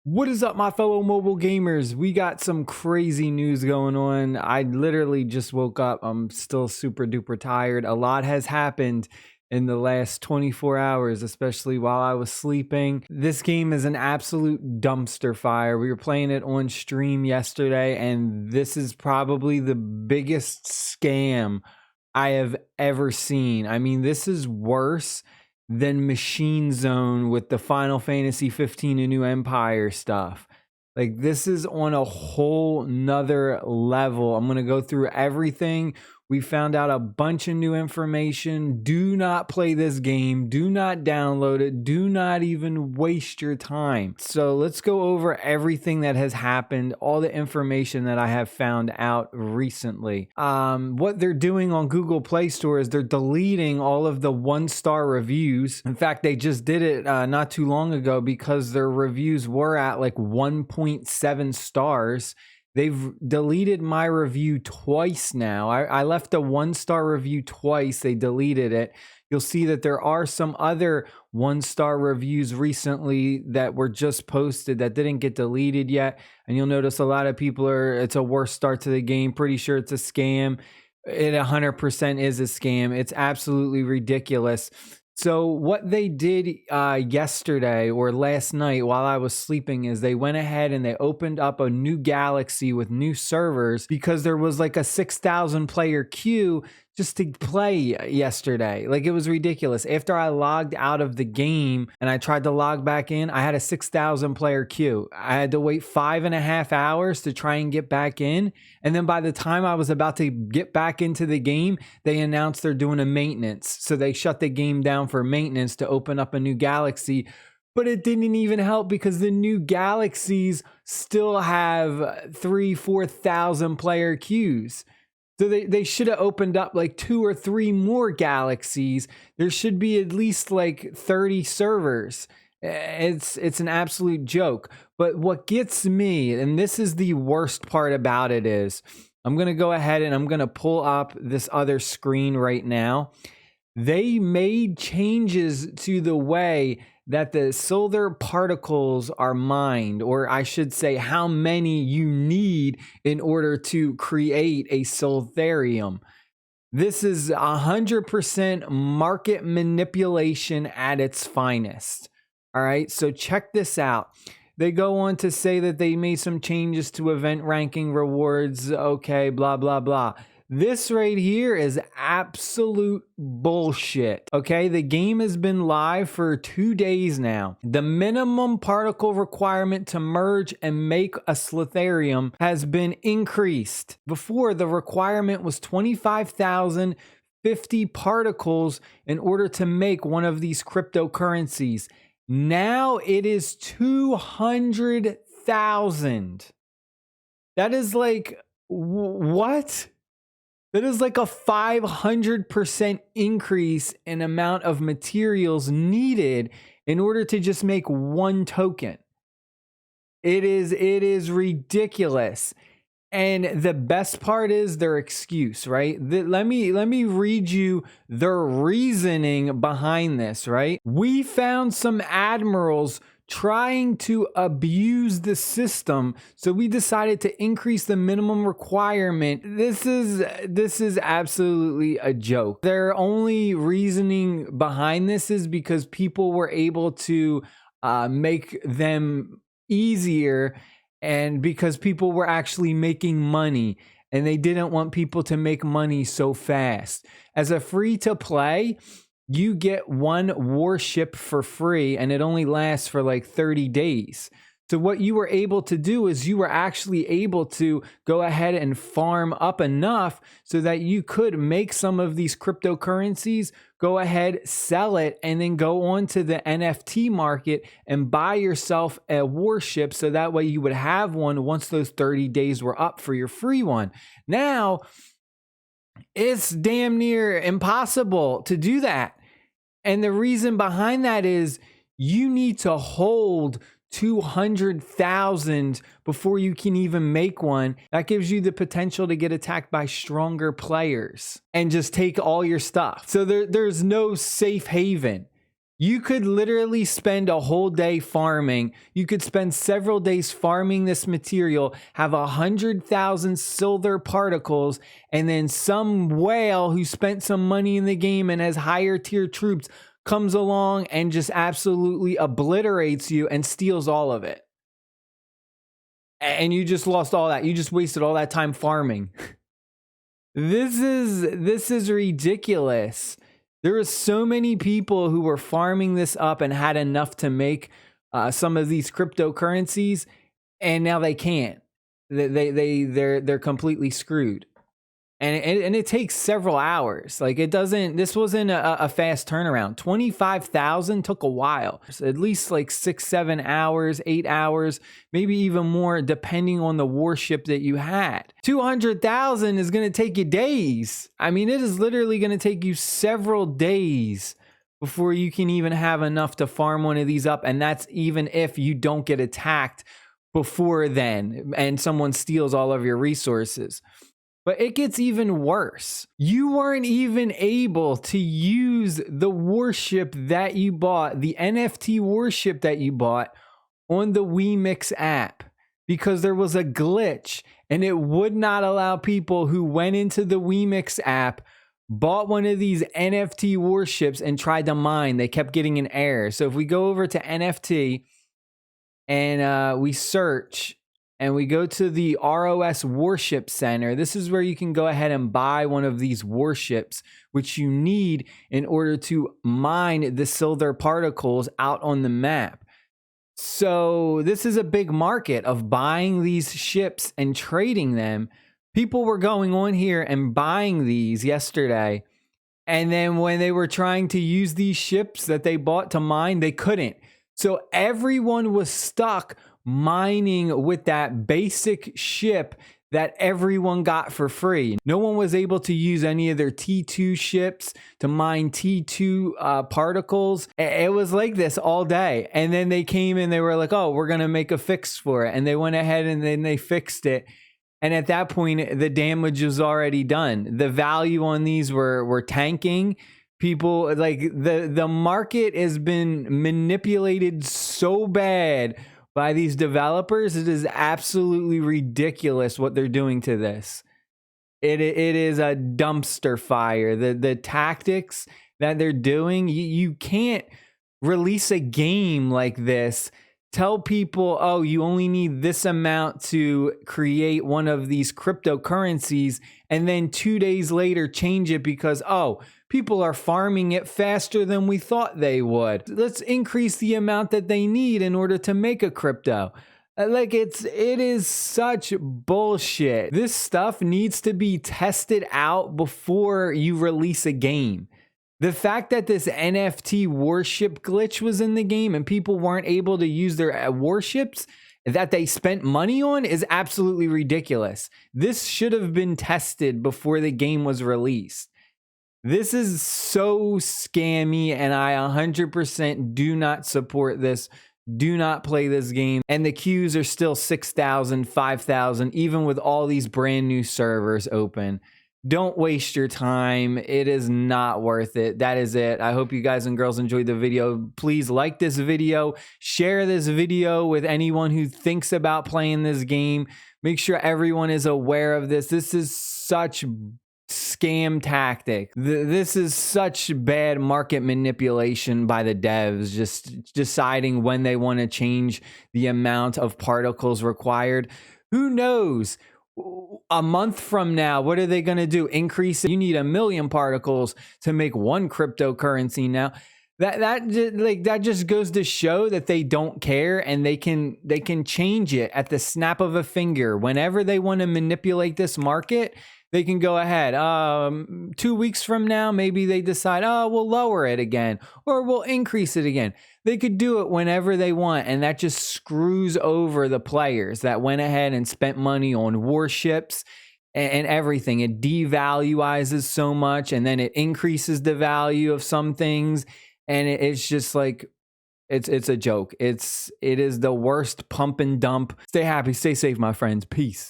What is up, my fellow mobile gamers? We got some crazy news going on. I literally just woke up. I'm still super duper tired. A lot has happened in the last 24 hours, especially while I was sleeping. This game is an absolute dumpster fire. We were playing it on stream yesterday, and this is probably the biggest scam I have ever seen. I mean, this is worse than Machine Zone with the Final Fantasy 15 and New Empire stuff. Like, this is on a whole nother level. I'm going to go through everything. We found out a bunch of new information. Do not play this game. Do not download it. Do not even waste your time. So let's go over everything that has happened, all the information that I have found out recently. What they're doing on Google Play Store is they're deleting all of the one-star reviews. In fact, they just did it not too long ago because their reviews were at like 1.7 stars. They've deleted my review twice now. I left a one-star review twice. They deleted it. You'll see that there are some other one-star reviews recently that were just posted that didn't get deleted yet. And you'll notice a lot of people it's a worse start to the game. Pretty sure it's a scam. It 100% is a scam. It's absolutely ridiculous. So what they did yesterday or last night while I was sleeping is they went ahead and they opened up a new galaxy with new servers because there was like a 6,000 player queue just to play yesterday. Like, it was ridiculous. After I logged out of the game and I tried to log back in, I had a 6,000 player queue. I had to wait 5.5 hours to try and get back in. And then by the time I was about to get back into the game, they announced they're doing a maintenance. So they shut the game down for maintenance to open up a new galaxy. But it didn't even help because the new galaxies still have 3,000-4,000 player queues. So they should have opened up like 2 or 3 more galaxies. There should be at least like 30 servers. It's an absolute joke. But what gets me, and this is the worst part about it, is I'm going to go ahead and I'm going to pull up this other screen right now. They made changes to the way that the silver particles are mined, or I should say how many you need in order to create a silthereum. This is 100% market manipulation at its finest. All right, so check this out. They go on to say that they made some changes to event ranking rewards. Okay, blah, blah, blah. This right here is absolute bullshit. Okay, the game has been live for 2 days now. The minimum particle requirement to merge and make a silthereum has been increased. Before, the requirement was 25,050 particles in order to make one of these cryptocurrencies. Now it is 200,000. That is like, what? That is like a 500% increase in amount of materials needed in order to just make one token. It is ridiculous. And the best part is their excuse, right? Let me read you their reasoning behind this, right? We found some admirals trying to abuse the system, so we decided to increase the minimum requirement. This is absolutely a joke. Their only reasoning behind this is because people were able to make them easier, and because people were actually making money, and they didn't want people to make money so fast. As a free-to-play, you get one warship for free, and it only lasts for like 30 days. So what you were able to do is you were actually able to go ahead and farm up enough so that you could make some of these cryptocurrencies, go ahead, sell it, and then go on to the NFT market and buy yourself a warship so that way you would have one once those 30 days were up for your free one. Now, it's damn near impossible to do that. And the reason behind that is you need to hold 200,000 before you can even make one. That gives you the potential to get attacked by stronger players and just take all your stuff. So there's no safe haven. You could literally spend a whole day farming. You could spend several days farming this material, have 100,000 silver particles, and then some whale who spent some money in the game and has higher tier troops comes along and just absolutely obliterates you and steals all of it. And you just lost all that. You just wasted all that time farming. This is ridiculous. There were so many people who were farming this up and had enough to make some of these cryptocurrencies, and now they can't. They're completely screwed. And it takes several hours. Like this wasn't a fast turnaround. 25,000 took a while. So at least like 6, 7 hours, 8 hours, maybe even more, depending on the warship that you had. 200,000 is going to take you days. I mean, it is literally going to take you several days before you can even have enough to farm one of these up. And that's even if you don't get attacked before then and someone steals all of your resources. But it gets even worse. You weren't even able to use the warship that you bought, the NFT warship that you bought on the wemix app, because there was a glitch and it would not allow people who went into the wemix app, bought one of these NFT warships and tried to mine. They kept getting an error. So if we go over to NFT and we search, and we go to the ROS Warship Center, this is where you can go ahead and buy one of these warships, which you need in order to mine the silver particles out on the map. So this is a big market of buying these ships and trading them. People were going on here and buying these yesterday. And then when they were trying to use these ships that they bought to mine, they couldn't. So everyone was stuck mining with that basic ship that everyone got for free. No one was able to use any of their T2 ships to mine T2 particles. It was like this all day. And then they came and they were like, oh, we're going to make a fix for it. And they went ahead and then they fixed it. And at that point, the damage was already done. The value on these were tanking. People, like the market has been manipulated so bad by these developers. It is absolutely ridiculous what they're doing to this. It is a dumpster fire. The tactics that they're doing, you can't release a game like this, tell people, oh, you only need this amount to create one of these cryptocurrencies, and then 2 days later change it because, oh, people are farming it faster than we thought they would. Let's increase the amount that they need in order to make a crypto. Like it is such bullshit. This stuff needs to be tested out before you release a game. The fact that this NFT warship glitch was in the game and people weren't able to use their warships that they spent money on is absolutely ridiculous. This should have been tested before the game was released. This is so scammy, and I 100% do not support this. Do not play this game. And the queues are still 6,000, 5,000, even with all these brand new servers open. Don't waste your time. It is not worth it. That is it. I hope you guys and girls enjoyed the video. Please like this video. Share this video with anyone who thinks about playing this game. Make sure everyone is aware of this. This is such scam tactic. This is such bad market manipulation by the devs, just deciding when they want to change the amount of particles required. Who knows? A month from now, what are they going to do? Increase it? You need 1 million particles to make one cryptocurrency now. That just goes to show that they don't care, and they can change it at the snap of a finger. Whenever they want to manipulate this market, they can go ahead. 2 weeks from now, maybe they decide, oh, we'll lower it again, or we'll increase it again. They could do it whenever they want, and that just screws over the players that went ahead and spent money on warships and everything. It devaluizes so much, and then it increases the value of some things, and it's just like, it's a joke. It is the worst pump and dump. Stay happy, stay safe, my friends. Peace.